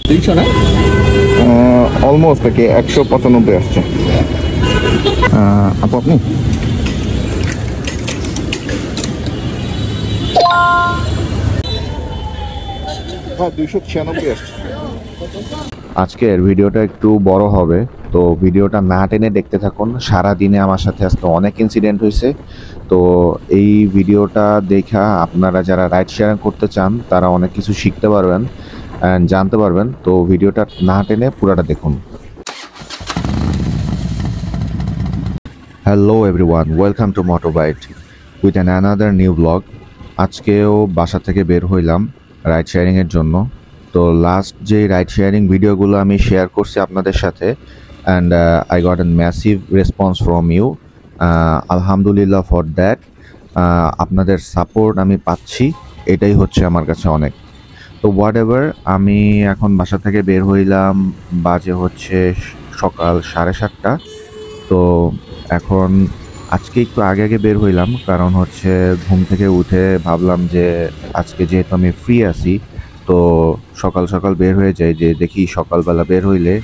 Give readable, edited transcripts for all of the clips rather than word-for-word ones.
200 না অলমোস্ট থেকে 195 আসছে। আপু আপনি হ্যাঁ 296 আসছে। আজকের ভিডিওটা একটু বড় হবে, তো ভিডিওটা না টেনে দেখতে থাকুন। সারা দিনে আমার সাথে আজকে অনেক ইনসিডেন্ট হয়েছে, তো এই ভিডিওটা দেখা আপনারা যারা রাইড শেয়ারিং করতে চান তারা অনেক কিছু শিখতে পারবেন অ্যান্ড জানতে পারবেন। তো ভিডিওটা না টেনে পুরোটা দেখুন। Hello everyone, welcome to motorbite with an another new blog. আজকেও বাসা থেকে বের হইলাম রাইড শেয়ারিংয়ের জন্য। তো লাস্ট যে রাইড শেয়ারিং ভিডিওগুলো আমি শেয়ার করছি আপনাদের সাথে, and I got an massive response from you. আলহামদুলিল্লাহ ফর দ্যাট। আপনাদের সাপোর্ট আমি পাচ্ছি, এটাই হচ্ছে আমার কাছে অনেক। তো হোয়াট এভার, আমি এখন বাসা থেকে বের হইলাম, বাজে হচ্ছে সকাল 7:30। তো এখন আজকে একটু আগে আগে বের হইলাম, কারণ হচ্ছে ঘুম থেকে উঠে ভাবলাম যে আজকে যেহেতু আমি ফ্রি আছি, তো সকাল সকাল বের হয়ে যাই, যে দেখি সকালবেলা বের হইলে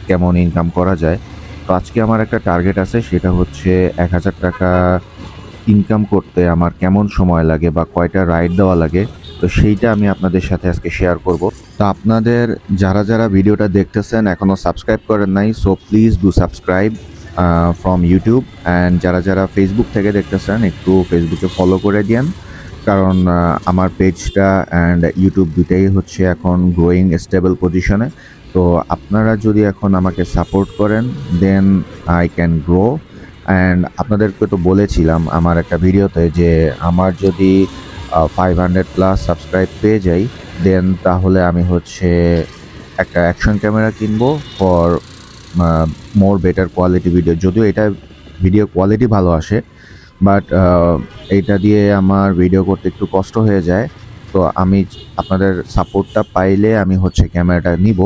কেমন ইনকাম করা যায়। তো আজকে আমার একটা টার্গেট আছে, সেটা হচ্ছে 1000 টাকা ইনকাম করতে আমার কেমন সময় লাগে বা কয়টা রাইড দেওয়া লাগে, তো সেইটা আমি আপনাদের সাথে আজকে শেয়ার করব। তো আপনাদের যারা যারা ভিডিওটা দেখতেছেন এখনও সাবস্ক্রাইব করেন নাই, so please do subscribe from YouTube. And যারা যারা ফেসবুক থেকে দেখতেছেন একটু ফেসবুকে ফলো করে দিন, কারণ আমার পেজটা অ্যান্ড ইউটিউব দুটাই হচ্ছে এখন গ্রোয়িং স্টেবল পজিশনে। তো আপনারা যদি এখন আমাকে সাপোর্ট করেন then I can grow. And আপনাদেরকে তো বলেছিলাম আমার একটা ভিডিওতে যে আমার যদি 500+ সাবস্ক্রাইব পেয়ে যাই, দেন তাহলে আমি হচ্ছে একটা অ্যাকশন ক্যামেরা কিনবো for more better quality video. যদিও এটা ভিডিও কোয়ালিটি ভালো আসে, বাট এইটা দিয়ে আমার ভিডিও করতে একটু কষ্ট হয়ে যায়। তো আমি আপনাদের সাপোর্টটা পাইলে আমি হচ্ছে ক্যামেরাটা নিব,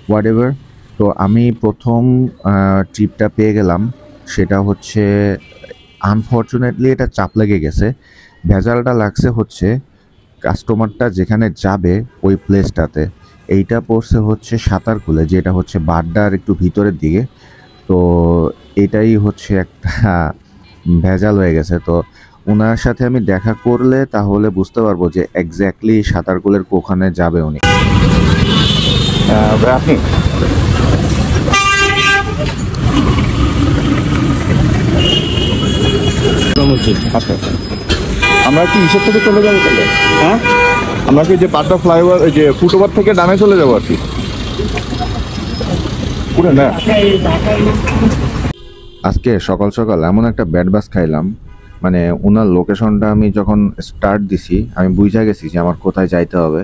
হোয়াট এভার। তো আমি প্রথম ট্রিপটা পেয়ে গেলাম, সেটা হচ্ছে আনফর্চুনেটলি এটা চাপ লেগে গেছে। ভেজালটা লাগছে হচ্ছে কাস্টমারটা যেখানে যাবে ওই প্লেসটাতে, এইটা পড়ছে হচ্ছে সাঁতারকুলে, যেটা হচ্ছে বাড্ডার একটু ভিতরের দিকে। তো এটাই হচ্ছে একটা ভেজাল হয়ে গেছে। তো ওনার সাথে আমি দেখা করলে তাহলে বুঝতে পারবো যে এক্স্যাক্টলি সাঁতারকুলের কোখানে যাবে উনি। আপনি আচ্ছা আচ্ছা, আমরা কি ইসের থেকে চলে যাবো তাহলে? হ্যাঁ, আমরা কি যে বাড্ডা ফ্লাইওভার, যে ফুটওভার থেকে ডানে চলে যাবো আর কি, পুরো না। আজকে সকাল সকাল এমন একটা ব্যাড বাস খাইলাম, মানে ওনার লোকেশনটা আমি যখন স্টার্ট দিছি আমি বুঝা গেছি যে আমার কোথায় যাইতে হবে।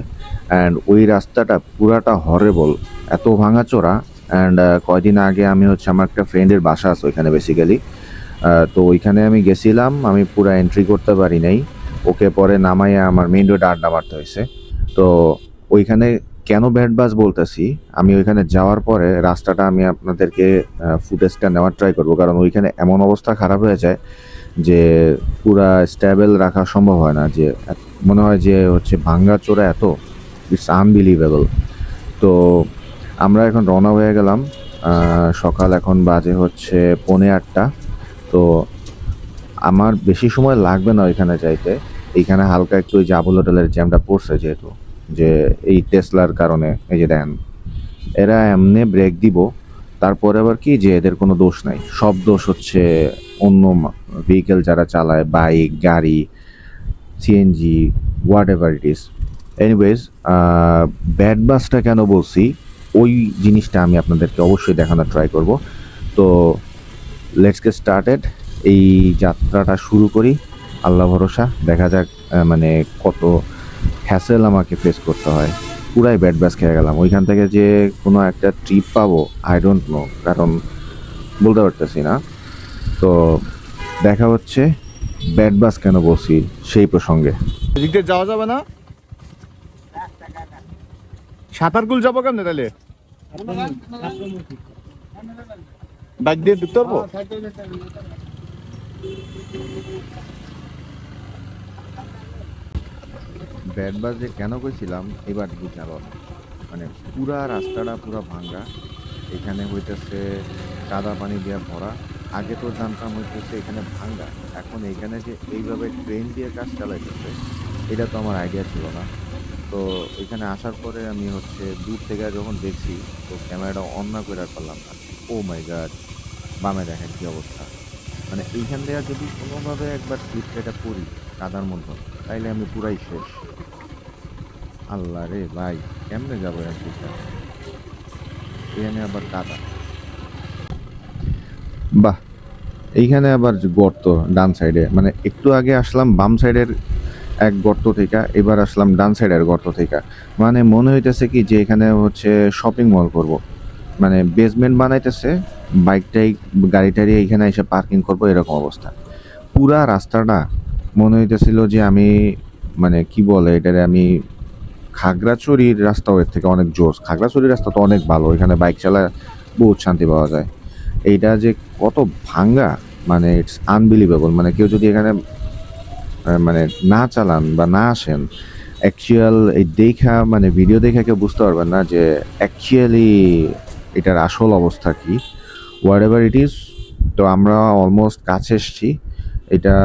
অ্যান্ড ওই রাস্তাটা পুরাটা হরেবল, এত ভাঙাচোরা। অ্যান্ড কয়দিন আগে আমি হচ্ছে আমার একটা ফ্রেন্ডের বাসা আছে ওইখানে বেসিক্যালি। তো ওইখানে আমি গেছিলাম, আমি পুরো এন্ট্রি করতে পারি নাই, ওকে পরে নামাইয়া আমার মেইন রোডে আড্ডা মারতে হয়েছে। তো ওইখানে কেন ব্যাড বাস বলতেছি, আমি ওইখানে যাওয়ার পরে রাস্তাটা আমি আপনাদেরকে ফুটেজটা নেওয়ার ট্রাই করবো, কারণ ওইখানে এমন অবস্থা খারাপ হয়ে যায় যে পুরা স্ট্যাবেল রাখা সম্ভব হয় না, যে মনে হয় যে হচ্ছে ভাঙ্গা চোরা এত, ইটস আনবিলিভেবল। তো আমরা এখন রওনা হয়ে গেলাম, সকাল এখন বাজে হচ্ছে 8:45। তো আমার বেশি সময় লাগবে না ওইখানে যাইতে। এইখানে হালকা একটু ওই জাবুল হোটেলের জ্যামটা পড়ছে, যেহেতু যে এই টেসলার কারণে, এই যে দেখেন এরা এমনি ব্রেক দিব, তারপরে আবার কি যে এদের কোনো দোষ নাই, সব দোষ হচ্ছে অন্য ভেহিকেল যারা চালায়, বাইক, গাড়ি, CNG, what ever it is. Anyways, bad বাসটা কেন বলছি ওই জিনিসটা আমি আপনাদেরকে অবশ্যই দেখানোর ট্রাই করব। তো লেটস গেট স্টার্টেড, এই যাত্রাটা শুরু করি। আল্লাহ ভরসা, দেখা যাক মানে কত হ্যাসেল আমাকে ফেস করতে হয়। পুরাই ব্যাড বাস খেয়ে গেলাম, ওইখান থেকে যে কোনো একটা ট্রিপ পাবো আই ডোন্ট নো, কারণ বলতে পারতেছি না। তো দেখা হচ্ছে ব্যাড বাস কেন বলছি সেই প্রসঙ্গে। এদিকে যাওয়া যাবে না, সাঁতারকুল যাবো কেন তাহলে? বাইক দিয়ে ঢুকতে পারবো? ব্যাড বাস যে কেন কইছিলাম এবার বুঝালো। মানে পুরা রাস্তাটা পুরা ভাঙ্গা। এখানে হইতেছে কাদা পানি দিয়ে ভরা। আগে তো জানতাম হইতেছে এখানে ভাঙ্গা, এখন এইখানে যে এইভাবে ট্রেন দিয়ে কাজ চালাইতেছে এটা তো আমার আইডিয়া ছিল না। তো এখানে আসার পরে আমি হচ্ছে দূর থেকে যখন দেখছি, তো ক্যামেরাটা অন না করে আর পারলাম না। ও মাই গড, বামে দেখেন কি অবস্থা। মানে এইখান থেকে যদি কোনোভাবে একবার স্লিপ কেটে পড়ি কাদার মধ্যে, তাইলে আমি পুরাই শেষ। আল্লাহ রে ভাই, কেমনে যাবো একদিন? এখানে আবার কাদা। বাহ, এইখানে আবার গর্ত ডান সাইডে, মানে একটু আগে আসলাম বাম সাইডের এক গর্ত থেকে, এবার আসলাম ডান সাইডের গর্ত থেকে। মানে মনে হইতেছে কি যে এখানে হচ্ছে শপিং মল করব। মানে বেসমেন্ট বানাইতেছে, বাইকটাই গাড়ি টাড়ি এইখানে এসে পার্কিং করবো, এরকম অবস্থা। পুরা রাস্তাটা মনে হইতেছিল যে আমি, মানে কি বলে এটারে, আমি খাগড়াছড়ির রাস্তাও এর থেকে অনেক জোস। খাগড়াছড়ির রাস্তা তো অনেক ভালো, এখানে বাইক চালায় বহুত শান্তি পাওয়া যায়। এইটা যে কত ভাঙ্গা, মানে ইটস আনবিলিভেবল। মানে কেউ যদি এখানে মানে না চালান বা না আসেন, অ্যাকচুয়াল এই দেখা, মানে ভিডিও দেখে কেউ বুঝতে পারবেন না যে অ্যাকচুয়ালি এটার আসল অবস্থা কি। What ever it is. তো আমরা অলমোস্ট কাছে এসছি। এটা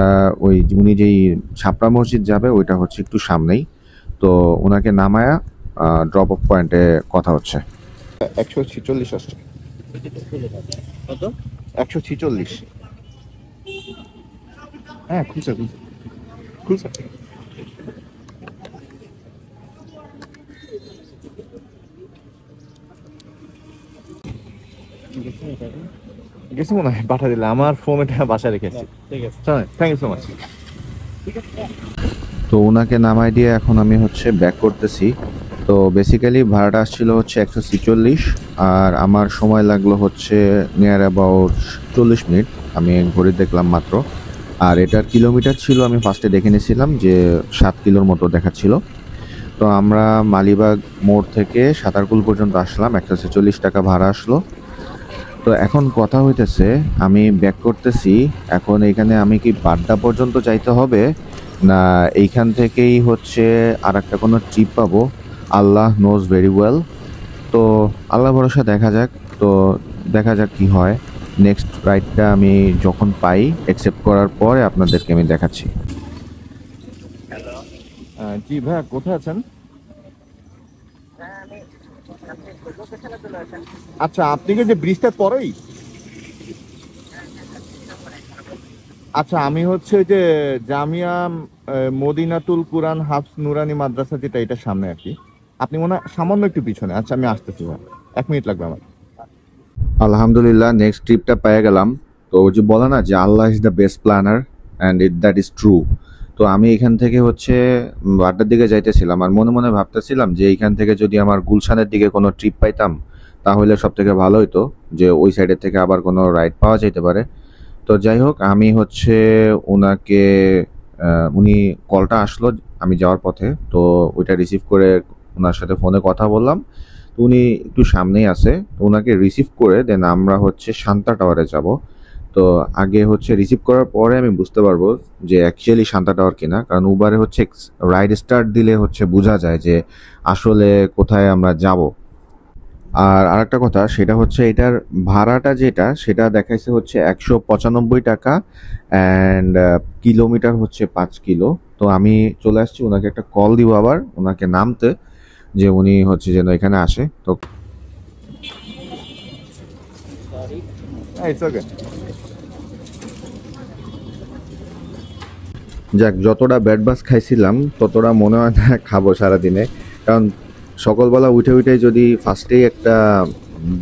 ওই উনি যেই ছাপড়া মসজিদ যাবে ওইটা হচ্ছে একটু সামনেই। তো ওনাকে নামায়া ড্রপ অফ পয়েন্টে কথা হচ্ছে। 146 আসছে। কত? 146। হ্যাঁ, খুলছে খুলছে খুলছে। গেছে মনে হয়, পাঠা দিলে আমার ফোন এটা বাসায় রেখেছি। ঠিক আছে, থ্যাংক ইউ সো মাচ। তো ওনাকে নামাই দিয়ে এখন আমি হচ্ছে ব্যাক করতেছি। তো বেসিক্যালি ভাড়াটা আসছিল হচ্ছে 146, আর আমার সময় লাগলো হচ্ছে নিয়ার অ্যাবাউট 40 মিনিট। আমি ঘড়ি দেখলাম মাত্র। আর এটার কিলোমিটার ছিল, আমি ফার্স্টে দেখে নিয়েছিলাম যে 7 কিলোর মতো দেখাচ্ছিল। তো আমরা মালিবাগ মোড় থেকে সাতারকুল পর্যন্ত আসলাম, 146 টাকা ভাড়া আসলো। তো এখন কথা হইতেছে, আমি ব্যাক করতেছি। এখন এখানে আমি কি বাড্ডা পর্যন্ত যাইতে হবে, না এইখান থেকেই হচ্ছে আর একটা কোনো ট্রিপ পাবো? আল্লাহ নোজ ভেরি ওয়েল। তো আল্লাহ ভরসা, দেখা যাক। তো দেখা যাক কি হয়। নেক্সট রাইডটা আমি যখন পাই অ্যাকসেপ্ট করার পরে আপনাদেরকে আমি দেখাচ্ছি। জি ভাইয়া, কোথায় আছেন? আচ্ছা, আপনি কি যে ব্রিজটার পরেই? আচ্ছা, আমি হচ্ছে যে জামিয়া মদিনাতুল কুরআন হাফস নুরানি মাদ্রাসা, যেটা এটার সামনে আর কি। আপনি মনে হয় সামান্য একটু পিছনে। আচ্ছা, আমি আসতেছি ভাই, 1 মিনিট লাগবে আমার। আলহামদুলিল্লাহ, নেক্সট ট্রিপটা পেয়ে গেলাম। তো ওই যে বলে না যে Allah is the best planner, and that is true. তো আমি এখান থেকে হচ্ছে বাড্ডার দিকে যাইতেছিলাম, আর মনে মনে ভাবতেছিলাম যে এইখান থেকে যদি আমার গুলশানের দিকে কোনো ট্রিপ পাইতাম তাহলে সব থেকে ভালো হতো, যে ওই সাইডের থেকে আবার কোনো রাইড পাওয়া যাইতে পারে। তো যাই হোক, আমি হচ্ছে ওনাকে উনি কলটা আসলো আমি যাওয়ার পথে, তো ওইটা রিসিভ করে ওনার সাথে ফোনে কথা বললাম। তো উনি একটু সামনেই আছে, তো ওনাকে রিসিভ করে দেন আমরা হচ্ছে শান্তা টাওয়ারে যাব। তো আগে হচ্ছে রিসিভ করার পরে আমি বুঝতে পারবো যে অ্যাকচুয়ালি শান্তা টাওয়ার কিনা, কারণ উবারে হচ্ছে রাইড স্টার্ট দিলে হচ্ছে বোঝা যায় যে আসলে কোথায় আমরা যাব। আর আরেকটা কথা, সেটা হচ্ছে এটার ভাড়াটা যেটা সেটা দেখাইছে হচ্ছে 195 টাকা, অ্যান্ড কিলোমিটার হচ্ছে 5 কিলো। তো আমি চলে আসছি, ওনাকে একটা কল দিব আবার ওনাকে নামতে, যে উনি হচ্ছে যেন এখানে আসে। তো যাক, যতটা ব্যাড বাস খাইছিলাম ততটা মনে হয় না খাবো সারাদিনে। কারণ সকালবেলা উঠে উঠে যদি ফার্স্টেই একটা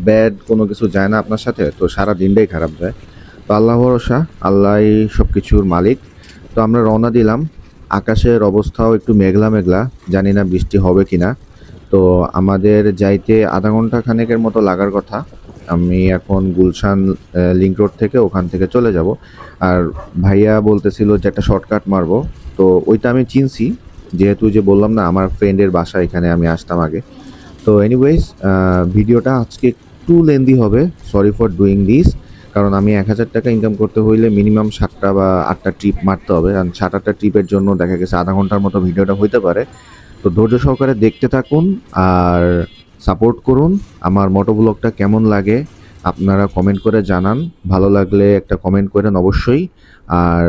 ব্যাড কোনো কিছু যায় না আপনার সাথে, তো সারা দিনটাই খারাপ যায়। তো আল্লাহ ভরসা, আল্লাহই সব কিছুর মালিক। তো আমরা রওনা দিলাম। আকাশের অবস্থাও একটু মেঘলা মেঘলা, জানি না বৃষ্টি হবে কিনা। তো আমাদের যাইতে আধা ঘন্টা খানেকের মতো লাগার কথা। আমি এখন গুলশান লিংক রোড থেকে ওখান থেকে চলে যাব। আর ভাইয়া বলতেছিল যে একটা শর্টকাট মারবো, তো ওইটা আমি চিনছি, যেহেতু যে বললাম না আমার ফ্রেন্ডের বাসা এখানে, আমি আসতাম আগে। তো এনিওয়েজ, ভিডিওটা আজকে একটু লেন্দি হবে, সরি ফর ডুইং দিস। কারণ আমি 1000 টাকা ইনকাম করতে হইলে মিনিমাম 7টা বা 8টা ট্রিপ মারতে হবে, কারণ 7-8টা ট্রিপের জন্য দেখা গেছে আধা ঘন্টার মতো ভিডিওটা হইতে পারে। তো ধৈর্য সহকারে দেখতে থাকুন। আর সাপোর্ট করুন। আমার মোটোব্লগটা কেমন লাগে আপনারা কমেন্ট করে জানান, ভালো লাগলে একটা কমেন্ট করেন অবশ্যই। আর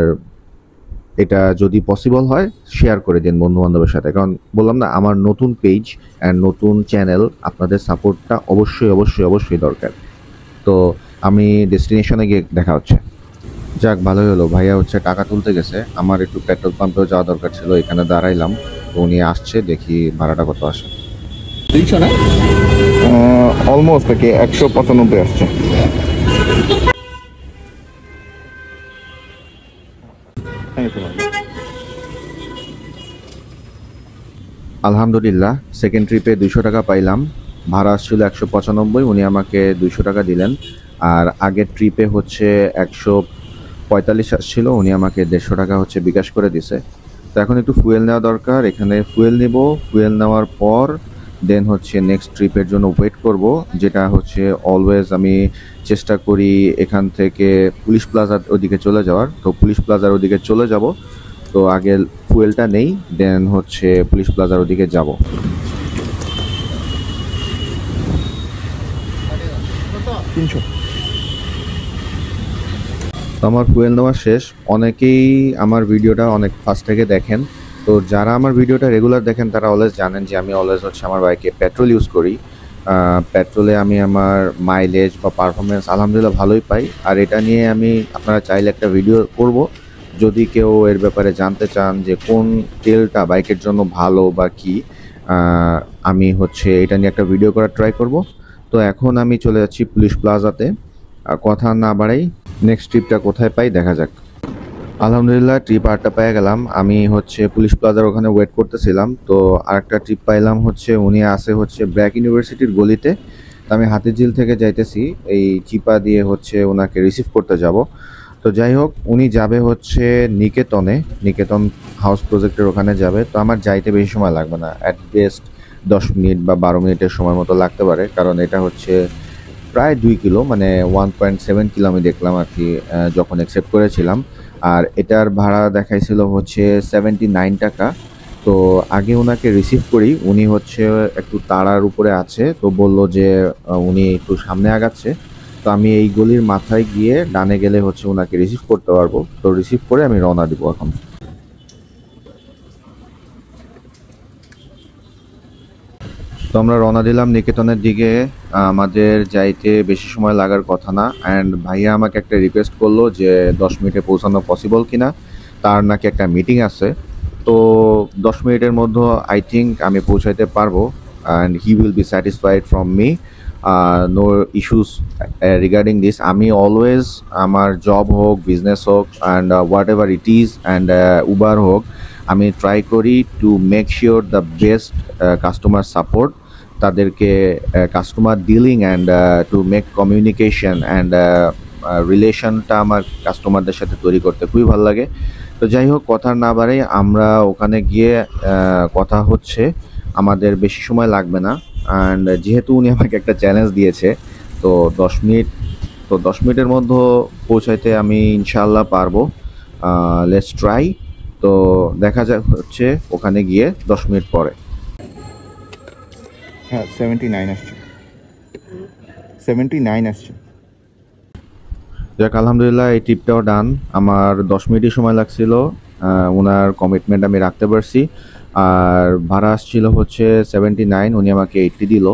এটা যদি পসিবল হয় শেয়ার করে দিন বন্ধু বান্ধবের সাথে, কারণ বললাম না আমার নতুন পেজ অ্যান্ড নতুন চ্যানেল, আপনাদের সাপোর্টটা অবশ্যই অবশ্যই অবশ্যই দরকার। তো আমি ডেস্টিনেশনে গিয়ে দেখা হচ্ছে। যাক, ভালোই হলো, ভাইয়া হচ্ছে টাকা তুলতে গেছে, আমার একটু পেট্রোল পাম্পেও যাওয়া দরকার ছিল, এখানে দাঁড়াইলাম। তো উনি আসছে, দেখি ভাড়াটা কত আসে। 200 না অলমোস্ট থেকে 195 আসছে। আলহামদুলিল্লাহ, সেকেন্ড ট্রিপে 200 টাকা পাইলাম। ভাড়া আসছিল 195, উনি আমাকে 200 টাকা দিলেন। আর আগের ট্রিপে হচ্ছে 145 আসছিল, উনি আমাকে 150 টাকা হচ্ছে বিকাশ করে দিছে। তো এখন একটু ফুয়েল নেওয়া দরকার, এখানে ফুয়েল নিব। ফুয়েল নেওয়ার পর দেন হচ্ছে নেক্সট ট্রিপের জন্য ওয়েট করব, যেটা হচ্ছে অলওয়েজ আমি চেষ্টা করি এখান থেকে পুলিশ প্লাজার ওদিকে চলে যাওয়ার। তো পুলিশ প্লাজার ওদিকে চলে যাব, তো আগে ফুয়েলটা নেই, দেন হচ্ছে পুলিশ প্লাজার ওদিকে যাব। তো আমার ফুয়েল নেওয়া শেষ। অনেকেই আমার ভিডিওটা অনেক ফার্স্ট থেকে দেখেন, তো যারা আমার ভিডিওটা রেগুলার দেখেন তারা অলওয়েজ জানেন যে আমি অলওয়েজ হচ্ছে আমার বাইকে পেট্রোল ইউজ করি। পেট্রোলে আমি আমার মাইলেজ বা পারফরমেন্স আলহামদুলিল্লাহ ভালোই পাই। আর এটা নিয়ে আমি আপনারা চাইলে একটা ভিডিও করব, যদি কেউ এর ব্যাপারে জানতে চান যে কোন তেলটা বাইকের জন্য ভালো বা কি, আমি হচ্ছে এটা নিয়ে একটা ভিডিও করার ট্রাই করব। তো এখন আমি চলে যাচ্ছি পুলিশ প্লাজাতে। কথা না বাড়াই, নেক্সট ট্রিপটা কোথায় পাই দেখা যাক। আলহামদুলিল্লাহ ট্রিপ আরেকটা পেয়ে গেলাম। আমি হচ্ছে পুলিশ প্লাজার ওখানে ওয়েট করতেছিলাম, তো আরেকটা ট্রিপ পাইলাম হচ্ছে উনি আসে হচ্ছে ব্র্যাক ইউনিভার্সিটির গলিতে। তো আমি হাতিঝিল থেকে যাইতেছি, এই চিপা দিয়ে হচ্ছে ওনাকে রিসিভ করতে যাব। তো যাই হোক, উনি যাবে হচ্ছে নিকেতন হাউস প্রজেক্টের ওখানে যাবে। তো আমার যাইতে বেশি সময় লাগবে না, অ্যাট বেস্ট 10 মিনিট বা 12 মিনিটের সময় মতো লাগতে পারে, কারণ এটা হচ্ছে প্রায় 2 কিলো, মানে 1.7 কিলো আমি দেখলাম আর কি যখন অ্যাকসেপ্ট করেছিলাম। আর এটার ভাড়া দেখাইছিল হচ্ছে 79 টাকা। তো আগে ওনাকে রিসিভ করি, উনি হচ্ছে একটু তাড়ার উপরে আছে, তো বলল যে উনি একটু সামনে আগাচ্ছে। তো আমি এই গলির মাথায় গিয়ে ডানে গেলে হচ্ছে ওনাকে রিসিভ করতে পারবো। তো রিসিভ করে আমি রওনা দিব এখন। তো আমরা রওনা দিলাম নিকেতনের দিকে। আমাদের যাইতে বেশি সময় লাগার কথা না, অ্যান্ড ভাইয়া আমাকে একটা রিকোয়েস্ট করলো যে 10 মিনিটে পৌঁছানো পসিবল কিনা, তার নাকি একটা মিটিং আছে। তো 10 মিনিটের মধ্যে আই থিঙ্ক আমি পৌঁছাইতে পারবো, and he will be satisfied from me. No issues regarding this. আমি অলওয়েজ আমার জব হোক, বিজনেস হোক, and whatever it is, and Uber হোক, আমি ট্রাই করি to make sure the best customer support, তাদেরকে customer dealing and to make communication and রিলেশনটা আমার কাস্টমারদের সাথে তৈরি করতে খুবই ভালো লাগে। তো যাই হোক, কথা না বাড়াই আমরা ওখানে গিয়ে কথা হচ্ছে, আমাদের বেশি সময় লাগবে না। অ্যান্ড যেহেতু উনি আমাকে একটা চ্যালেঞ্জ দিয়েছে, তো 10 মিনিট, তো 10 মিনিটের মধ্যে পৌঁছাইতে আমি ইনশাআল্লাহ পারবো। Let's try. তো দেখা যাক হচ্ছে ওখানে গিয়ে 10 মিনিট পরে। হ্যাঁ 79 আসছে, 79 আসছে। যাক, আলহামদুলিল্লাহ এই ট্রিপটাও ডান। আমার 10 মিনিটই সময় লাগছিল, ওনার কমিটমেন্ট আমি রাখতে পারছি। আর ভাড়া আসছিল হচ্ছে 79, উনি আমাকে 80 দিল।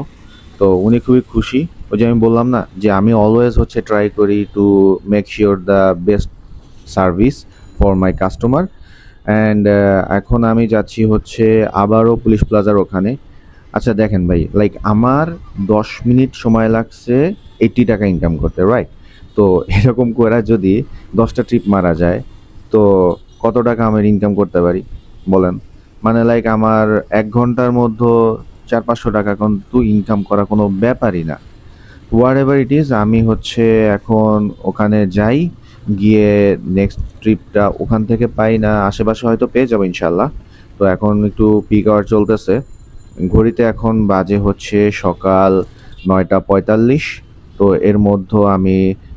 তো উনি খুবই খুশি। ওই যে আমি বললাম না যে আমি অলওয়েজ হচ্ছে ট্রাই করি to make sure the best service for my customer. And এখন আমি যাচ্ছি হচ্ছে আবারও পুলিশ প্লাজার ওখানে। আচ্ছা দেখেন ভাই, লাইক আমার 10 মিনিট সময় লাগছে 80 টাকা ইনকাম করতে, রাইট? তো এরকম করে যদি 10টা ট্রিপ মারা যায়, তো কত টাকা আমি ইনকাম করতে পারি বলেন? মানে লাইক আমার 1 ঘন্টার মধ্যে 400-500 টাকা কিন্তু ইনকাম করা কোনো ব্যাপারই না। হোয়াট এভার ইট ইজ, আমি হচ্ছে এখন ওখানে যাই, গিয়ে নেক্সট ট্রিপটা ওখান থেকে পাই না আশেপাশে হয়তো পেয়ে যাবো ইনশাল্লাহ। তো এখন একটু পিক আওয়ার চলতেছে, ঘড়িতে এখন বাজে হচ্ছে সকাল 9টা 45। তো এর মধ্যে আমি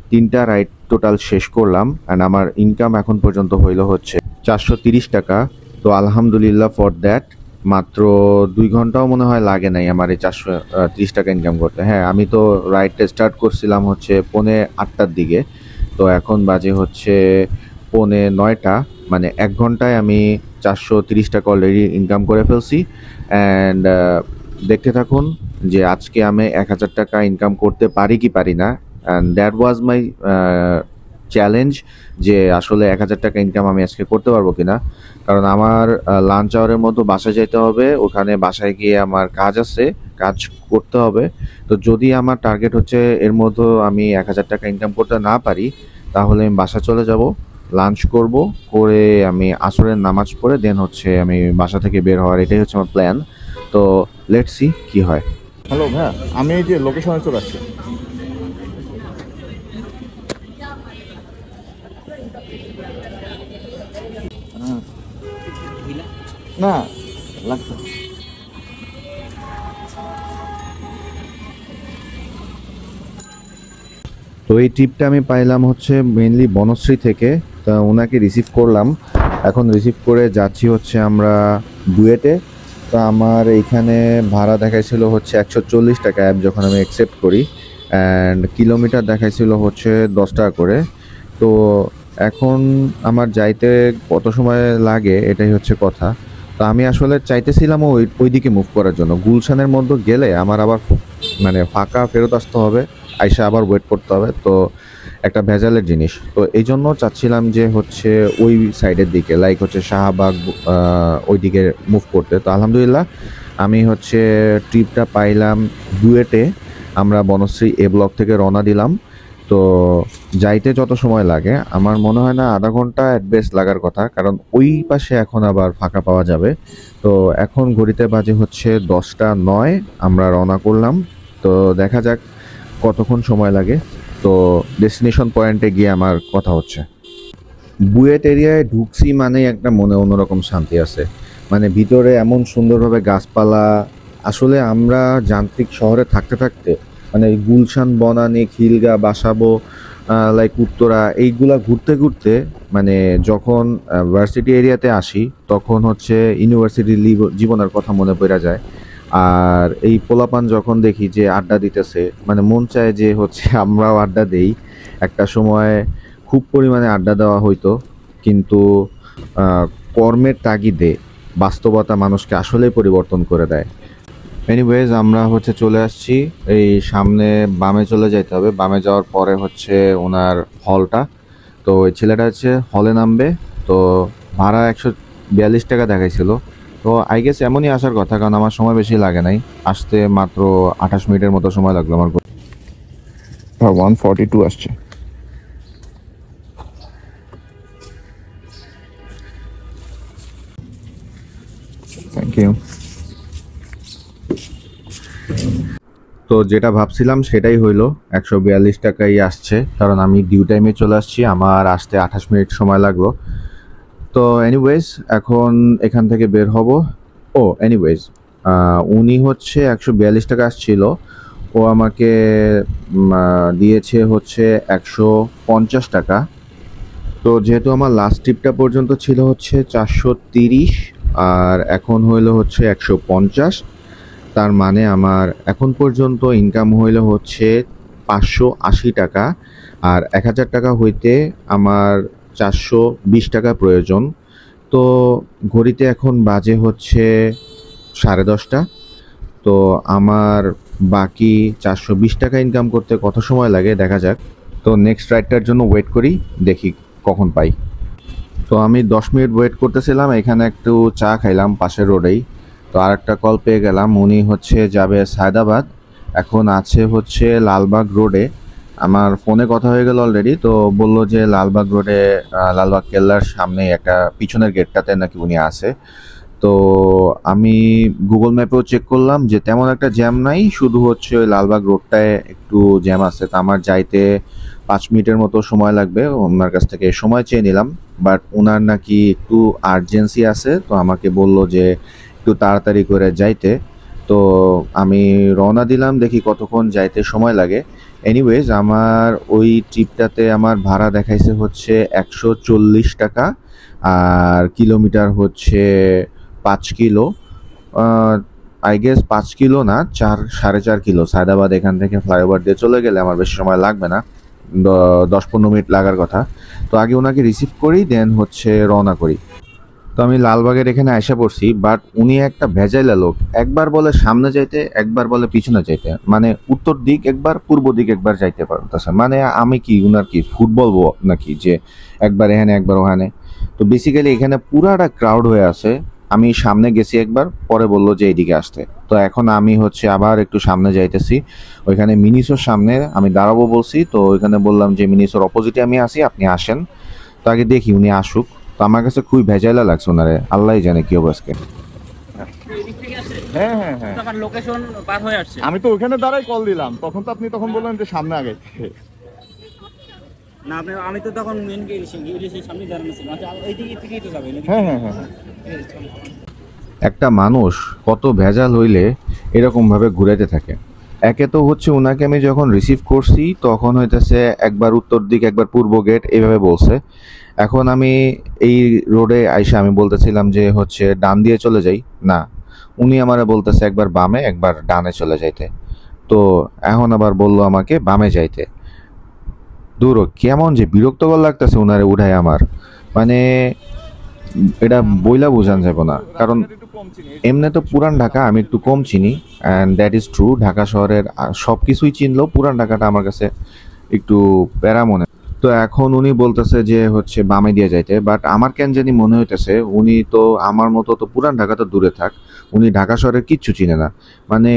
3টা রাইড টোটাল শেষ করলাম, অ্যান্ড আমার ইনকাম এখন পর্যন্ত হইল হচ্ছে 430 টাকা। তো আলহামদুলিল্লাহ ফর দ্যাট। মাত্র 2 ঘন্টাও মনে হয় লাগে নাই আমার এই 430 টাকা ইনকাম করতে। হ্যাঁ, আমি তো রাইডটা স্টার্ট করছিলাম হচ্ছে 8:45-টার দিকে। তো এখন বাজে হচ্ছে 8:45, মানে 1 ঘন্টায় আমি 430 টাকা অলরেডি ইনকাম করে ফেলছি। অ্যান্ড দেখতে থাকুন যে আজকে আমি 1000 টাকা ইনকাম করতে পারি কি পারি না। And that was my challenge, যে আসলে 1000 টাকা ইনকাম আমি আজকে করতে পারবো কিনা। কারণ আমার লাঞ্চ আওয়ারের মতো বাসায় যেতে হবে, ওখানে বাসায় গিয়ে আমার কাজ আছে, কাজ করতে হবে। তো যদি আমার টার্গেট হচ্ছে এর মধ্যে আমি 1000 টাকা ইনকাম করতে না পারি, তাহলে আমি বাসা চলে যাব, লাঞ্চ করব, করে আমি আসরের নামাজ পড়ে দেন হচ্ছে আমি বাসা থেকে বের হওয়ার, এটাই হচ্ছে আমার প্ল্যান। তো লেটস সি কি হয়। হ্যালো ভাইয়া, আমি এই যে লোকেশনে চলে আসছি। না লাগছে। তো এই টিপটা আমি পাইলাম হচ্ছে মেইনলি বনশ্রী থেকে। তা ওনাকে রিসিভ করলাম, এখন রিসিভ করে যাচ্ছি হচ্ছে আমরা বুয়েটে। তো আমার এইখানে ভাড়া দেখাইছিল হচ্ছে 140 টাকা অ্যাপ যখন আমি অ্যাকসেপ্ট করি, অ্যান্ড কিলোমিটার দেখাইছিল হচ্ছে 10 টাকা করে। তো এখন আমার যাইতে কত সময় লাগে এটাই হচ্ছে কথা। তো আমি আসলে চাইতেছিলাম ওই দিকে মুভ করার জন্য। গুলশানের মধ্যে গেলে আমার আবার মানে ফাঁকা ফেরত আসতে হবে, আইসা আবার ওয়েট করতে হবে, তো একটা ভেজালের জিনিস। তো এই জন্য চাচ্ছিলাম যে হচ্ছে ওই সাইডের দিকে, লাইক হচ্ছে শাহবাগ, ওই দিকে মুভ করতে। তো আলহামদুলিল্লাহ আমি হচ্ছে ট্রিপটা পাইলাম বুয়েটে। আমরা বনশ্রী এ ব্লক থেকে রওনা দিলাম। তো যাইতে যত সময় লাগে আমার মনে হয় না আধা ঘন্টা অ্যাট বেস্ট লাগার কথা, কারণ ওই পাশে এখন আবার ফাঁকা পাওয়া যাবে। তো এখন ঘড়িতে বাজে হচ্ছে 10টা 9, আমরা রওনা করলাম। তো দেখা যাক কতক্ষণ সময় লাগে। তো ডেস্টিনেশন পয়েন্টে গিয়ে আমার কথা হচ্ছে। বুয়েট এরিয়ায় ঢুকছি মানে একটা মনে অন্যরকম শান্তি আছে। মানে ভিতরে এমন সুন্দরভাবে গাছপালা, আসলে আমরা যান্ত্রিক শহরে থাকতে থাকতে মানে এই গুলশান, বনানী, খিলগা, বাসাবো, লাইক উত্তরা, এইগুলা ঘুরতে ঘুরতে মানে যখন ভার্সিটি এরিয়াতে আসি তখন হচ্ছে ইউনিভার্সিটি জীবনের কথা মনে পড়ে যায়। আর এই পোলাপান যখন দেখি যে আড্ডা দিতেছে, মানে মন চায় যে হচ্ছে আমরাও আড্ডা দেই। একটা সময় খুব পরিমাণে আড্ডা দেওয়া হইতো, কিন্তু আহ, কর্মের তাগিদে বাস্তবতা মানুষকে আসলেই পরিবর্তন করে দেয়। এনিওয়েজ আমরা হচ্ছে চলে আসছি, এই সামনে বামে চলে যাইতে হবে। বামে যাওয়ার পরে হচ্ছে ওনার হলটা। তো ওই ছেলেটা হচ্ছে হলে নামবে। তো ভাড়া 142 টাকা দেখাইছিল। তো আই গেস এমনই আসার কথা, কারণ আমার সময় বেশি লাগে নাই, আসতে মাত্র 28 মিনিটের মতো সময় লাগলো আমার। 142 আসছে। Thank you. তো যেটা ভাবছিলাম সেটাই হইলো, 142 টাকাই আসছে, কারণ আমি ডিউ টাইমে চলে আসছি, আমার আসতে 28 মিনিট সময় লাগলো। তো এনিওয়েজ এখন এখান থেকে বের হব। ও এনিওয়েজ উনি হচ্ছে 142 টাকা আসছিল, ও আমাকে দিয়েছে হচ্ছে 150 টাকা। তো যেহেতু আমার লাস্ট ট্রিপটা পর্যন্ত ছিল হচ্ছে 430, আর এখন হইলো হচ্ছে 150, তার মানে আমার এখন পর্যন্ত ইনকাম হইলো হচ্ছে 580 টাকা। আর 1000 টাকা হইতে আমার 420 টাকা প্রয়োজন। তো ঘড়িতে এখন বাজে হচ্ছে 10:30। তো আমার বাকি 420 টাকা ইনকাম করতে কত সময় লাগে দেখা যাক। তো নেক্সট রাইডটার জন্য ওয়েট করি, দেখি কখন পাই। তো আমি 10 মিনিট ওয়েট করতেছিলাম, এখানে একটু চা খাইলাম পাশের রোডেই। তো আর একটা কল পেয়ে গেলাম, উনি হচ্ছে যাবে সায়দাবাদ, এখন আছে হচ্ছে লালবাগ রোডে। আমার ফোনে কথা হয়ে গেল অলরেডি। তো বললো যে লালবাগ রোডে, লালবাগ কেল্লার সামনে একটা পিছনের গেটটাতে নাকি উনি আছে। তো আমি গুগল ম্যাপেও চেক করলাম যে তেমন একটা জ্যাম নাই, শুধু হচ্ছে ওই লালবাগ রোডটায় একটু জ্যাম আছে। তো আমার যাইতে 5 মিনিটের মতো সময় লাগবে। ওনার কাছ থেকে সময় চেয়ে নিলাম, বাট ওনার নাকি একটু আর্জেন্সি আছে, তো আমাকে বলল যে একটু তাড়াতাড়ি করে যাইতে। তো আমি রওনা দিলাম, দেখি কতক্ষণ যাইতে সময় লাগে। এনিওয়েজ আমার ওই ট্রিপটাতে আমার ভাড়া দেখাইছে হচ্ছে 140 টাকা, আর কিলোমিটার হচ্ছে 5 কিলো। আই গেস 5 কিলো না, 4 সাড়ে 4 কিলো। সায়দাবাদ এখান থেকে ফ্লাইওভার দিয়ে চলে গেলে আমার বেশি সময় লাগবে না, 10-15 মিনিট লাগার কথা। তো আগে ওনাকে রিসিভ করি, দেন হচ্ছে রওনা করি। তো আমি লালবাগের এখানে আয়সা পড়ছি, বাট উনি একটা ভেজাইলা লোক। একবার বলে সামনে যাইতে, একবার বলে পিছনে যাইতে, মানে উত্তর দিক একবার, পূর্ব দিক একবার যাইতে পারতেছে। মানে আমি কি উনার কি ফুটবল নাকি যে একবার এখানে একবার ওখানে। তো বেসিক্যালি এখানে পুরাটা ক্রাউড হয়ে আছে। আমি সামনে গেছি একবার, পরে বললো যে এইদিকে আসতে। তো এখন আমি হচ্ছে আবার একটু সামনে যাইতেছি। ওইখানে মিনিসোর সামনে আমি দাঁড়াবো বলছি, তো ওইখানে বললাম যে মিনিসোর অপোজিটে আমি আসি, আপনি আসেন। তো আগে দেখি উনি আসুক। তো আমার কাছে খুবই ভেজাইলা লাগছে ওনারে, আল্লাহ জানে কি হবে আজকে। হ্যাঁ হ্যাঁ হ্যাঁ, আমার লোকেশন পার হয়ে আসছে। আমি তো ওখানে দাঁড়াই কল দিলাম, তখন তো আপনি তখন বললেন যে সামনে আগে। না আপনি, আমি তো তখন মেন গেটের সামনে দাঁড়ানো ছিলাম। আচ্ছা এই দিকে থেকেই তো যাবে নাকি? হ্যাঁ হ্যাঁ হ্যাঁ হ্যাঁ। একটা মানুষ কত ভেজাল হইলে এরকমভাবে ঘুরাইতে থাকে। একে তো হচ্ছে ওনাকে আমি যখন রিসিভ করছি তখন হইতেছে একবার উত্তর দিক একবার পূর্ব গেট এইভাবে বলছে। এখন আমি এই রোডে আইসা আমি বলতেছিলাম যে হচ্ছে ডান দিয়ে চলে যাই, না উনি আমারে বলতেছে একবার বামে একবার ডানে চলে যাইতে। তো এখন আবার বললো আমাকে বামে যাইতে। দূর কেমন যে বিরক্তকর লাগতেছে ওনারে উঠায় আমার, মানে এটা বইলা বোঝান যাবে না। কারণ এমনি তো পুরান ঢাকা আমি একটু কম চিনি, and that is true. Dhaka শহরের সব কিছুই চিনলেও পুরান ঢাকাটা আমার কাছে একটু প্যারা মনে। তো এখন উনি বলতেছে যে হচ্ছে বামে দিয়ে যাইতে, বাট আমার কেন জানি মনে হইতেছে উনি তো আমার মতো তো পুরান ঢাকা তো দূরে থাক, উনি ঢাকা শহরের কিচ্ছু চিনে না। মানে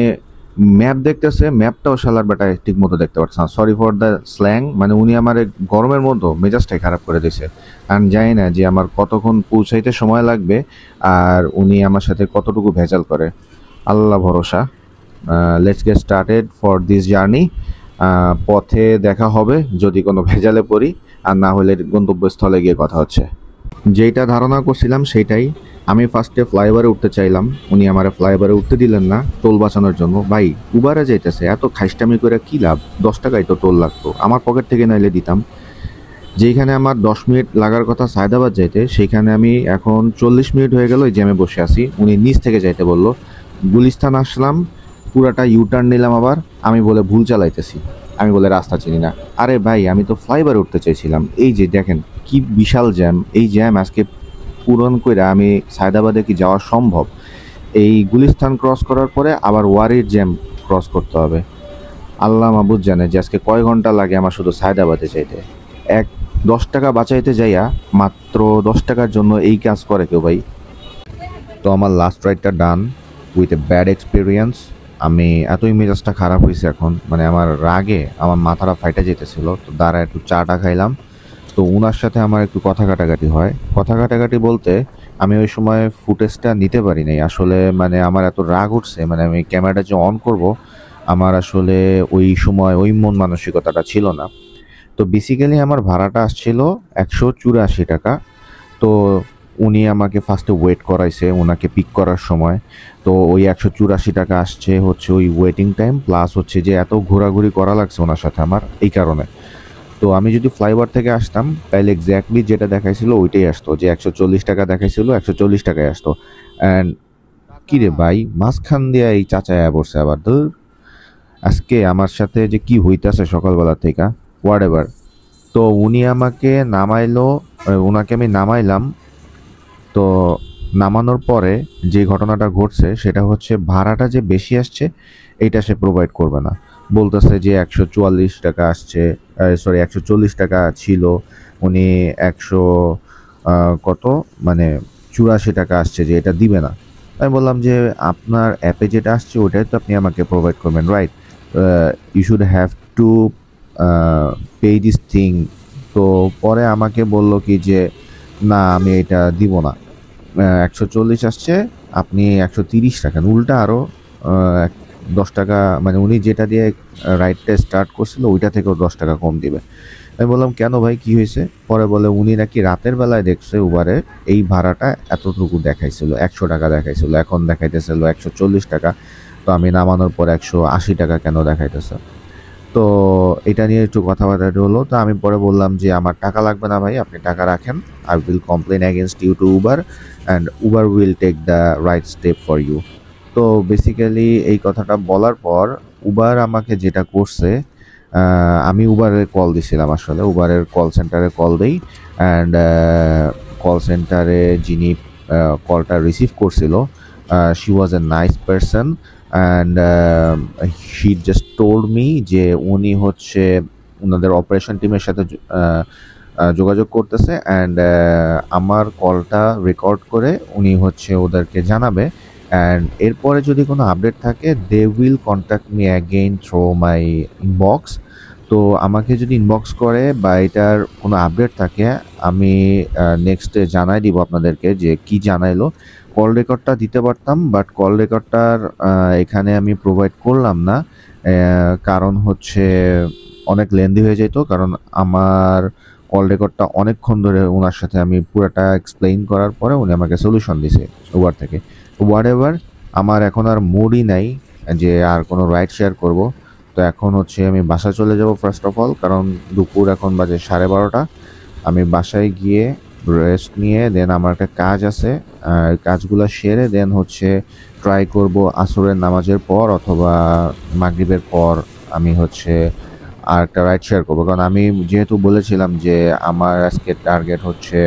ম্যাপ দেখতেছে, ম্যাপটাও শালার বেটায় ঠিক মতো দেখতে পারছে না। সরি ফর দ্য স্ল্যাং, মানে উনি আমার গরমের মধ্যে মেজাজটাই খারাপ করে দিছে। আমি জানি না যে আমার কতক্ষণ পৌঁছাইতে সময় লাগবে, আর উনি আমার সাথে কতটুকু ভেজাল করে। আল্লাহ ভরসা। Let's get started for this journey. পথে দেখা হবে যদি কোনো ভেজালে পড়ি, আর না হলে গন্তব্যস্থলে গিয়ে কথা হচ্ছে। যেইটা ধারণা করছিলাম সেইটাই। আমি ফার্স্টে ফ্লাইওভারে উঠতে চাইলাম, উনি আমার ফ্লাইওভারে উঠতে দিলেন না টোল বাঁচানোর জন্য। ভাই উবারে যাইতেছে, এত খাইস্টামি করে কী লাভ? 10 টাকাই তো টোল লাগতো, আমার পকেট থেকে নাইলে দিতাম। যেইখানে আমার 10 মিনিট লাগার কথা সায়দাবাদ যাইতে, সেইখানে আমি এখন 40 মিনিট হয়ে গেল এই জ্যামে বসে আছি। উনি নিচ থেকে যাইতে বললো, গুলিস্তান আসলাম, পুরাটা ইউটার্ন নিলাম। আবার আমি বলে ভুল চালাইতেছি, আমি বলে রাস্তা চিনি না। আরে ভাই আমি তো ফ্লাইওভারে উঠতে চাইছিলাম। এই যে দেখেন কি বিশাল জ্যাম, এই জ্যাম আজকে পূরণ করে আমি সায়দাবাদে কি যাওয়া সম্ভব? এই গুলিস্তান ক্রস করার পরে আবার ওয়ারির জ্যাম ক্রস করতে হবে। আল্লাহ মাবুদ জানে যে আজকে কয় ঘন্টা লাগে আমার শুধু সায়দাবাদে যাইতে। 10 টাকা বাঁচাইতে যাইয়া মাত্র 10 টাকার জন্য এই কাজ করে কেউ ভাই? তো আমার লাস্ট রাইডটা done with a bad experience. আমি এতই মেজাজটা খারাপ হয়েছে এখন, মানে আমার রাগে আমার মাথাটা ফাইটা যেতেছিল। তো দাঁড়া একটু চাটা খাইলাম। তো ওনার সাথে আমার একটু কথা কাটাকাটি হয়। কথা কাটাকাটি বলতে আমি ওই সময় ফুটেজটা নিতে পারি নাই আসলে, মানে আমার এত রাগ উঠছে, মানে আমি ক্যামেরাটা যে অন করব আমার আসলে ওই সময় ওই মন মানসিকতাটা ছিল না। তো বেসিক্যালি আমার ভাড়াটা আসছিল 184 টাকা। তো উনি আমাকে ফার্স্টে ওয়েট করাইছে ওনাকে পিক করার সময়। তো ওই 184 টাকা আসছে হচ্ছে ওই ওয়েটিং টাইম, প্লাস হচ্ছে যে এত ঘোরাঘুরি করা লাগছে ওনার সাথে আমার এই কারণে। তো আমি যদি ফ্লাইওভার থেকে আসতাম তাহলে এক্স্যাক্টলি যেটা দেখাইছিল ওইটাই আসতো, যে 140 টাকা দেখাইছিল 140 টাকায় আসতো। অ্যান্ড কী রে ভাই, মাঝখান দিয়ে এই চাচায়া পড়ছে আবার। ধর আজকে আমার সাথে যে কি হইতাছে সকালবেলা থেকে, হোয়াট এভার। তো উনি আমাকে নামাইলো, ওনাকে আমি নামাইলাম। তো নামানোর পরে যে ঘটনাটা ঘটছে সেটা হচ্ছে ভাড়াটা যে বেশি আসছে এইটা সে প্রোভাইড করবে না। বলতেছে যে 144 টাকা আসছে, সরি 140 টাকা ছিল, উনি 100 কত মানে 84 টাকা আসছে, যে এটা দিবে না। আমি বললাম যে আপনার অ্যাপে যেটা আসছে ওটাই তো আপনি আমাকে প্রোভাইড করবেন, right? You should have to pay this thing. তো পরে আমাকে বলল কি যে না আমি এটা দিব না, 140 আসছে, আপনি 130 রাখেন। উল্টা আরও 10 টাকা, মানে উনি যেটা দিয়ে রাইডটা স্টার্ট করছিল ওইটা থেকেও 10 টাকা কম দিবে। আমি বললাম কেন ভাই কি হয়েছে? পরে বলে উনি নাকি রাতের বেলায় দেখছে উবারে এই ভাড়াটা এতটুকু দেখাইছিল, 100 টাকা দেখাইছিল, এখন দেখাইতেছিল 140 টাকা। তো আমি নামানোর পর 180 টাকা কেন দেখাইতেছে? তো এটা নিয়ে একটু কথাবার্তা হলো। তো আমি পরে বললাম যে আমার টাকা লাগবে না ভাই, আপনি টাকা রাখেন, I will complain against you to Uber and Uber will take the right step for you. তো বেসিক্যালি এই কথাটা বলার পর উবার আমাকে যেটা করছে, আমি উবারের কল দিছিলাম, আসলে উবারের কল সেন্টারে কল দেই। অ্যান্ড কল সেন্টারে যিনি কলটা রিসিভ করছিল, she was a nice person and she just told me যে উনি হচ্ছে ওনাদের অপারেশন টিমের সাথে যোগাযোগ করতেছে অ্যান্ড আমার কলটা রেকর্ড করে উনি হচ্ছে ওদেরকে জানাবে। অ্যান্ড এরপরে যদি কোনো আপডেট থাকে they will contact me again through my inbox. তো আমাকে যদি ইনবক্স করে বা এটার কোনো আপডেট থাকে আমি নেক্সটে জানাই দিব আপনাদেরকে যে কি জানাইলো। কল রেকর্ডটা দিতে পারতাম, বাট কল রেকর্ডটার এখানে আমি প্রোভাইড করলাম না, কারণ হচ্ছে অনেক লেন্দি হয়ে যেত। কারণ আমার কল রেকর্ডটা অনেকক্ষণ ধরে ওনার সাথে আমি পুরোটা এক্সপ্লেইন করার পরে উনি আমাকে সলিউশন দিছে উবার থেকে। হোয়াট এভার, আমার এখন আর মুডই নাই যে আর কোনো রাইড শেয়ার করব। তো এখন হচ্ছে আমি বাসা চলে যাব ফার্স্ট অফ অল, কারণ দুপুর এখন বাজে 12:30। আমি বাসায় গিয়ে রেস্ট নিয়ে দেন আমার একটা কাজ আছে, কাজগুলো সেরে দেন হচ্ছে ট্রাই করব আসরের নামাজের পর অথবা মাগরিবের পর আমি হচ্ছে আর একটা রাইড শেয়ার করবো। কারণ আমি যেহেতু বলেছিলাম যে আমার আজকে টার্গেট হচ্ছে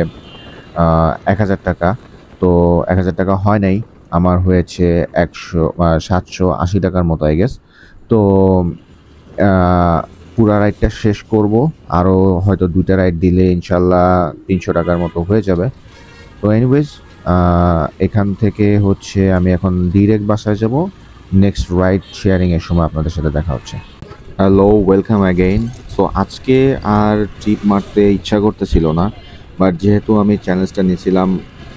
1000 টাকা, তো 1000 টাকা হয় নাই, আমার হয়েছে 780 টাকার মতো আই গেস। তো পুরা রাইডটা শেষ করব, আরও হয়তো 2টা রাইড দিলে ইনশাল্লাহ 300 টাকার মতো হয়ে যাবে। তো এনিওয়েজ এখান থেকে হচ্ছে আমি এখন ডিরেক্ট বাসায় যাব, নেক্সট রাইড শেয়ারিংয়ের সময় আপনাদের সাথে দেখা হচ্ছে। Hello, welcome again. সো আজকে আর ট্রিপ মারতে ইচ্ছা করতেছিল না, বাট যেহেতু আমি চ্যালেঞ্জটা নিয়েছিলাম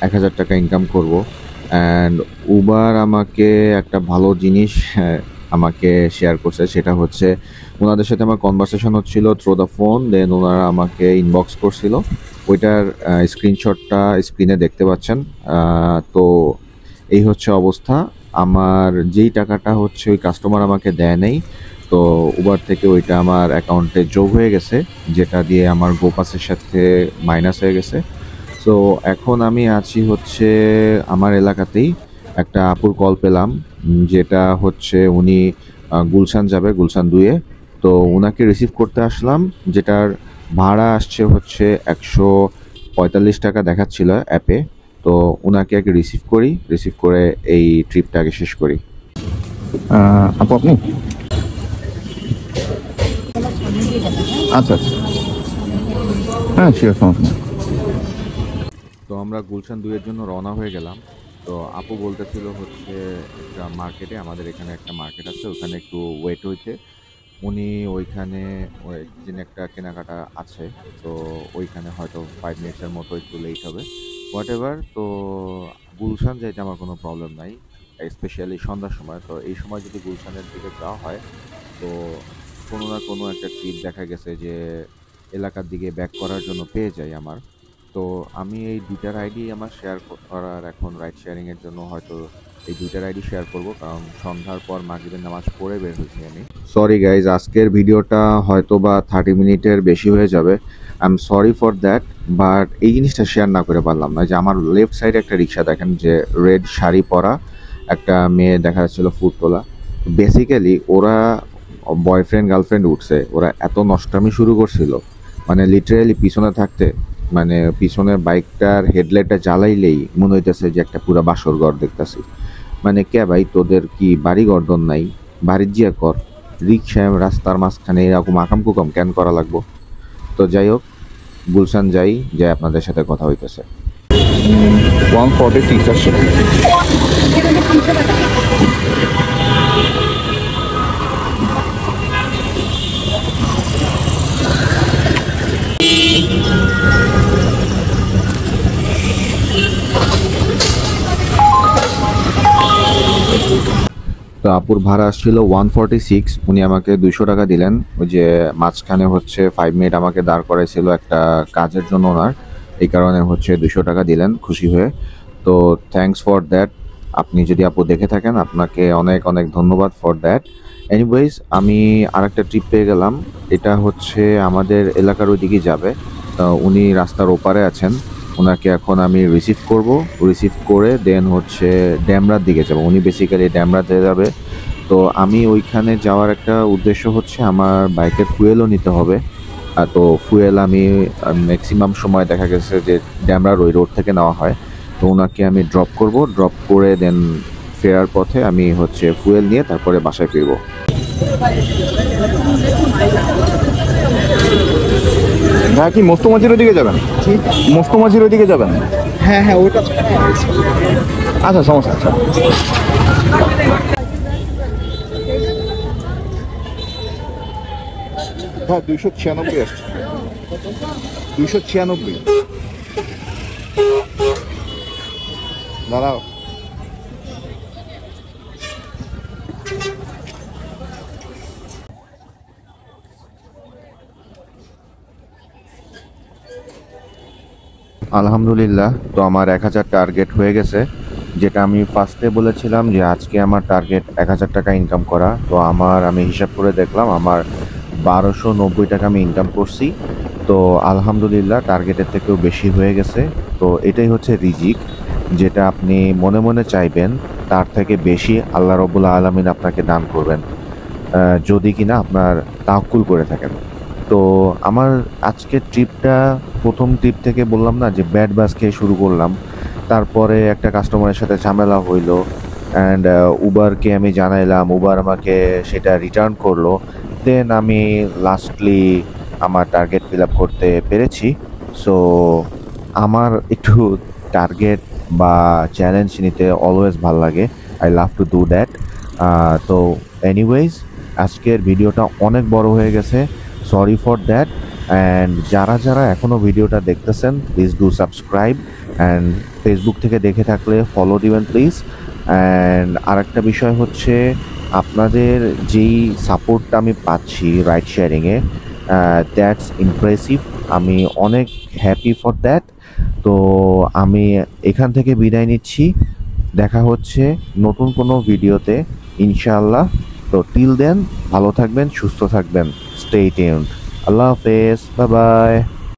1000 টাকা ইনকাম করব, অ্যান্ড উবার আমাকে একটা ভালো জিনিস আমাকে শেয়ার করছে, সেটা হচ্ছে ওনাদের সাথে আমার কনভারসেশন হচ্ছিল থ্রু দ্য ফোন, দেন ওনারা আমাকে ইনবক্স করছিল, ওইটার স্ক্রিনশটটা স্ক্রিনে দেখতে পাচ্ছেন। তো এই হচ্ছে অবস্থা। আমার যেই টাকাটা হচ্ছে ওই কাস্টমার আমাকে দেয় নেই, তো উবার থেকে ওইটা আমার অ্যাকাউন্টে যোগ হয়ে গেছে, যেটা দিয়ে আমার গোপাসের সাথে মাইনাস হয়ে গেছে। সো এখন আমি আছি হচ্ছে আমার এলাকাতেই, একটা আপুর কল পেলাম, যেটা হচ্ছে উনি গুলশান যাবে, গুলশান 2-এ। তো ওনাকে রিসিভ করতে আসলাম, যেটার ভাড়া আসছে হচ্ছে 145 টাকা দেখাচ্ছিল অ্যাপে। তো ওনাকে আগে রিসিভ করি, রিসিভ করে এই ট্রিপটা আগে শেষ করি। আপু আপনি? আচ্ছা আচ্ছা, হ্যাঁ শিওর, সমস্যা। তো আমরা গুলশান 2-এর জন্য রওনা হয়ে গেলাম। তো আপু বলতেছিল হচ্ছে একটা মার্কেটে, আমাদের এখানে একটা মার্কেট আছে, ওখানে একটু ওয়েট হইতে, উনি ওইখানে ওই যিনি একটা কেনাকাটা আছে, তো ওইখানে হয়তো 5 মিনিটসের মতো একটু লেট হবে, হোয়াট এভার। তো গুলশান যাইতে আমার কোনো প্রবলেম নাই, স্পেশালি সন্ধ্যার সময়। তো এই সময় যদি গুলশানের দিকে যাওয়া হয় তো কোনো না কোনো একটা ট্রিপ দেখা গেছে যে এলাকার দিকে ব্যাক করার জন্য পেয়ে যাই আমার। তো আমি এই 2টা রাইডই আমার শেয়ার করার, এখন রাইড শেয়ারিংয়ের জন্য হয়তো এই 2টা রাইডই শেয়ার করব, কারণ সন্ধ্যার পর মাগরিবের নামাজ পড়ে বের হয়েছি আমি। সরি গাইজ, আজকের ভিডিওটা হয়তো বা 30 মিনিটের বেশি হয়ে যাবে, I am sorry for that. But এই জিনিসটা শেয়ার না করে পারলাম না, যে আমার লেফট সাইডে একটা রিক্সা দেখেন, যে রেড শাড়ি পরা একটা মেয়ে দেখা যাচ্ছিল ফুড তোলা। বেসিক্যালি ওরা বয়ফ্রেন্ড গার্লফ্রেন্ড উঠছে, ওরা এত নষ্টামি শুরু করছিল, মানে লিটারেলি পিছনে থাকতে, মানে পিছনের বাইকটার হেডলাইটটা জ্বালাইলেই মনে হইতেছে যে একটা পুরা বাসর ঘর দেখতেছি। মানে কে ভাই, তোদের কি বাড়ি গর্দন নাই? বাড়ির জিয়া কর, রিক্সায় রাস্তার মাঝখানে এরকম আকাম কুকাম ক্যান করা লাগবো? তো যাই হোক, গুলশান যাই আপনাদের সাথে কথা হইতেছে। 146 আসছে। তো আপুর ভাড়া আসছিল 146, উনি আমাকে 200 টাকা দিলেন। ওই যে মাঝখানে হচ্ছে 5 মিনিট আমাকে দাঁড় করাইছিল একটা কাজের জন্য ওনার, এই কারণে হচ্ছে 200 টাকা দিলেন খুশি হয়ে। তো থ্যাঙ্কস ফর দ্যাট। আপনি যদি আপু দেখে থাকেন, আপনাকে অনেক অনেক ধন্যবাদ ফর দ্যাট। এনিওয়েজ, আমি আরেকটা ট্রিপ পেয়ে গেলাম, এটা হচ্ছে আমাদের এলাকার ওইদিকেই যাবে। উনি রাস্তার ওপারে আছেন, ওনাকে এখন আমি রিসিভ করব, রিসিভ করে দেন হচ্ছে ড্যামরার দিকে যাব। উনি বেসিক্যালি ড্যামরাতে যাবে। তো আমি ওইখানে যাওয়ার একটা উদ্দেশ্য হচ্ছে আমার বাইকের ফুয়েলও নিতে হবে। তো ফুয়েল আমি ম্যাক্সিমাম সময় দেখা গেছে যে ড্যামরার ওই রোড থেকে নেওয়া হয়। তো ওনাকে আমি ড্রপ করব, ড্রপ করে দেন ফেরার পথে আমি হচ্ছে ফুয়েল নিয়ে তারপরে বাসায় ফিরবো। ভাই কি মোস্তমাজির ওদিকে যাবেন? মোস্তমাজির ওদিকে যাবেন? হ্যাঁ হ্যাঁ ওটা আচ্ছা, সমস্যা। আচ্ছা, হ্যাঁ 296 আসছে, 296। দাঁড়াও। আলহামদুলিল্লাহ, তো আমার 1000 টার্গেট হয়ে গেছে। যেটা আমি ফার্স্টে বলেছিলাম যে আজকে আমার টার্গেট 1000 টাকা ইনকাম করা। তো আমি হিসাব করে দেখলাম আমার 1290 টাকা আমি ইনকাম করছি। তো আলহামদুলিল্লাহ টার্গেটের থেকেও বেশি হয়ে গেছে। তো এটাই হচ্ছে রিজিক, যেটা আপনি মনে মনে চাইবেন তার থেকে বেশি আল্লাহ রাব্বুল আলামিন আপনাকে দান করবেন, যদি কিনা আপনার তাওয়াক্কুল করে থাকেন। তো আমার আজকের ট্রিপটা প্রথম ট্রিপ থেকে বললাম না যে ব্যাড বাস খেয়ে শুরু করলাম, তারপরে একটা কাস্টমারের সাথে ঝামেলা হইলো অ্যান্ড উবারকে আমি জানাইলাম, উবার আমাকে সেটা রিটার্ন করলো। দেন আমি লাস্টলি আমার টার্গেট ফিল আপ করতে পেরেছি। সো আমার একটু টার্গেট বা চ্যালেঞ্জ নিতে অলওয়েজ ভাল লাগে। I love to do that. তো এনিওয়েজ আজকের ভিডিওটা অনেক বড় হয়ে গেছে, সরি ফর দ্যাট। অ্যান্ড যারা এখনও ভিডিওটা দেখতেছেন please do subscribe, and Facebook থেকে দেখে থাকলে ফলো দিবেন প্লিজ। অ্যান্ড আরেকটা বিষয় হচ্ছে আপনাদের যেই সাপোর্টটা আমি পাচ্ছি রাইড শেয়ারিংয়ে, দ্যাটস ইমপ্রেসিভ। আমি অনেক হ্যাপি ফর দ্যাট। তো আমি এখান থেকে বিদায় নিচ্ছি, দেখা হচ্ছে নতুন কোনো ভিডিওতে ইনশাআল্লাহ। তো টিল দেন ভালো থাকবেন, সুস্থ থাকবেন, স্টে টিউনড। আল্লাহ হাফেজ, বাই বাই।